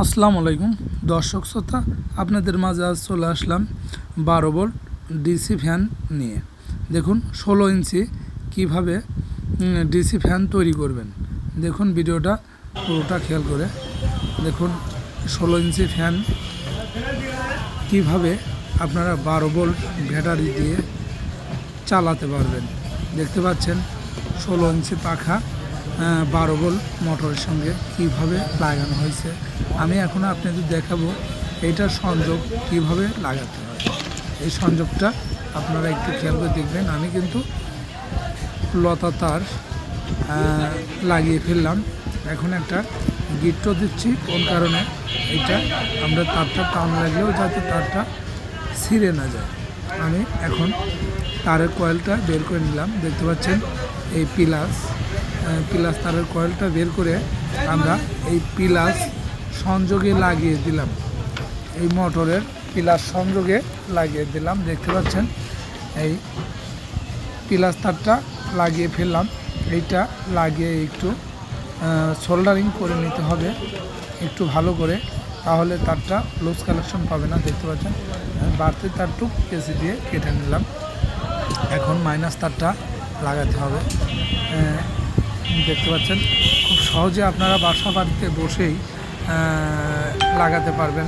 আসসালামু আলাইকুম দর্শক শ্রোতা, আপনাদের মাঝে আজ চলে আসলাম 12 ভোল্ট ডিসি ফ্যান নিয়ে। দেখুন 16 ইঞ্চি কিভাবে ডিসি ফ্যান তৈরি করবেন। দেখুন ভিডিওটা পুরোটা খেয়াল করে দেখুন 16 ইঞ্চি ফ্যান কিভাবে আপনারা 12 ভোল্ট ব্যাটারি দিয়ে চালাতে পারবেন। দেখতে পাচ্ছেন 16 ইঞ্চি পাখা 12 ভোল্ট মোটরের সঙ্গে কিভাবে লাগানো হয়েছে। আমি এখন আপনাদের দেখাবো এইটার সংযোগ কিভাবে লাগাতে হয়। এই সংযোগটা আপনারা একটু খেয়াল করে দেখবেন। আমি কিন্তু লতা তার লাগিয়ে ফেললাম। এখন একটা গিট্টো দিচ্ছি, কোন কারণে এইটা আমরা তারটা টান লাগলেও যাতে তারটা ছিঁড়ে না যায়। আমি এখন তারের কয়েলটা বের করে নিলাম। দেখতে পাচ্ছেন এই প্লাস তারের কয়েলটা বের করে আমরা এই প্লাস সংযোগে লাগিয়ে দিলাম। এই মোটরের প্লাস সংযোগে লাগিয়ে দিলাম। দেখতে পাচ্ছেন এই প্লাস তারটা লাগিয়ে ফেললাম। এইটা লাগিয়ে একটু সোল্ডারিং করে নিতে হবে একটু ভালো করে, তাহলে তারটা লুজ কালেকশন পাবে না। দেখতে পাচ্ছেন বাড়তি তারটুক কেসি দিয়ে কেটে নিলাম। এখন মাইনাস তারটা লাগাতে হবে। দেখতে পাচ্ছেন খুব সহজে আপনারা বাসা বাড়িতে বসেই লাগাতে পারবেন।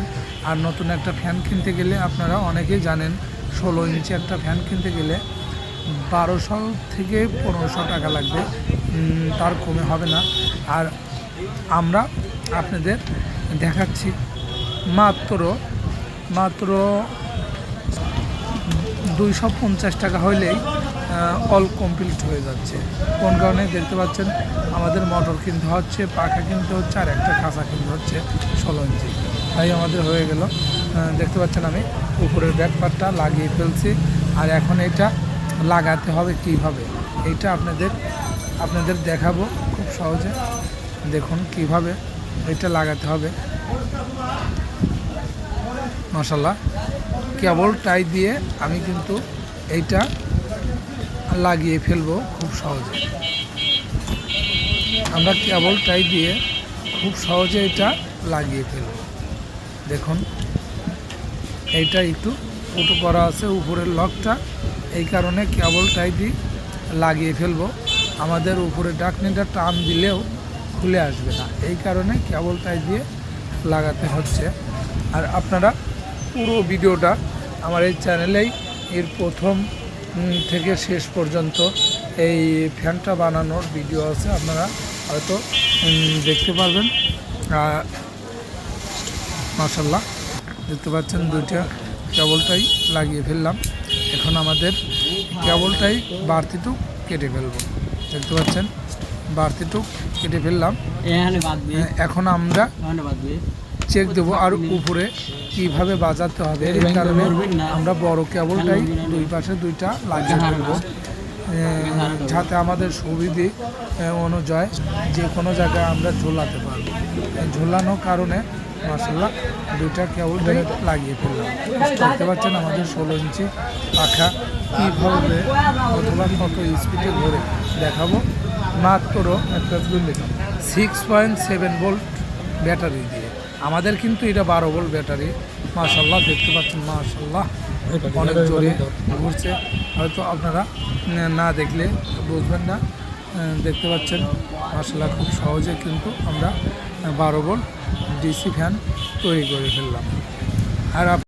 আর নতুন একটা ফ্যান কিনতে গেলে আপনারা অনেকেই জানেন 16 ইঞ্চি একটা ফ্যান কিনতে গেলে 1200 থেকে 1500 টাকা লাগবে, তার কমে হবে না। আর আমরা আপনাদের দেখাচ্ছি মাত্র 250 টাকা হইলেই অল কমপ্লিট হয়ে যাচ্ছে। কোন কারণে দেখতে পাচ্ছেন আমাদের মোটর কিনতে হচ্ছে, পাখা কিনতে হচ্ছে, আর একটা খাঁচা কিনতে হচ্ছে 16 ইঞ্চি, তাই আমাদের হয়ে গেল। দেখতে পাচ্ছেন আমি উপরের ব্যাকপার্টটা লাগিয়ে ফেলছি। আর এখন এটা লাগাতে হবে কিভাবে, এইটা আপনাদের দেখাবো খুব সহজে। দেখুন কিভাবে এটা লাগাতে হবে। মাশাআল্লাহ কেবল টাই দিয়ে আমি কিন্তু এইটা লাগিয়ে ফেলবো খুব সহজে। আমরা কেবল টাই দিয়ে খুব সহজে এটা লাগিয়ে ফেলব। দেখুন এইটা একটু ফুটো করা আছে উপরের লকটা, এই কারণে কেবল টাই দিয়ে লাগিয়ে ফেলবো। আমাদের উপরে ডাকনিটা টান দিলেও খুলে আসবে না, এই কারণে কেবল টাই দিয়ে লাগাতে হচ্ছে। আর আপনারা পুরো ভিডিওটা আমার এই চ্যানেলেই এর প্রথম থেকে শেষ পর্যন্ত এই ফ্যানটা বানানোর ভিডিও আছে, আপনারা হয়তো দেখতে পারবেন। মাশাআল্লাহ দেখতে পাচ্ছেন দুইটা কেবলটাই লাগিয়ে ফেললাম। এখন আমাদের কেবলটাই বাড়তিটুক কেটে ফেলবো। দেখতে পাচ্ছেন বাড়তিটুক কেটে ফেললাম। এখন আমরা চেক দেবো আর উপরে কিভাবে বাজাতে হবে, এই কারণে আমরা বড় কেবলটাই দুই পাশে দুইটা লাগিয়ে ফেলবো, যাতে আমাদের সুবিধে অনুযায়ী যে কোনো জায়গায় আমরা ঝোলাতে পারবো। ঝোলানোর কারণে মাশাআল্লাহ দুইটা কেবলটাই লাগিয়ে ফেললাম। দেখতে পাচ্ছেন আমাদের 16 ইঞ্চি পাখা কীভাবে অথবা কত স্পিডে ঘুরে দেখাবো। মাত্র 6.7 ভোল্ট ব্যাটারি দিয়ে। আমাদের কিন্তু এটা 12 ভোল্ট ব্যাটারি। মাশাআল্লাহ দেখতে পাচ্ছেন মাশাআল্লাহ অনেক জোরে ঘুরছে, হয়তো আপনারা না দেখলে বুঝবেন না। দেখতে পাচ্ছেন মাশাআল্লাহ খুব সহজে কিন্তু আমরা 12 ভোল্ট ডিসি ফ্যান তৈরি করে ফেললাম। আর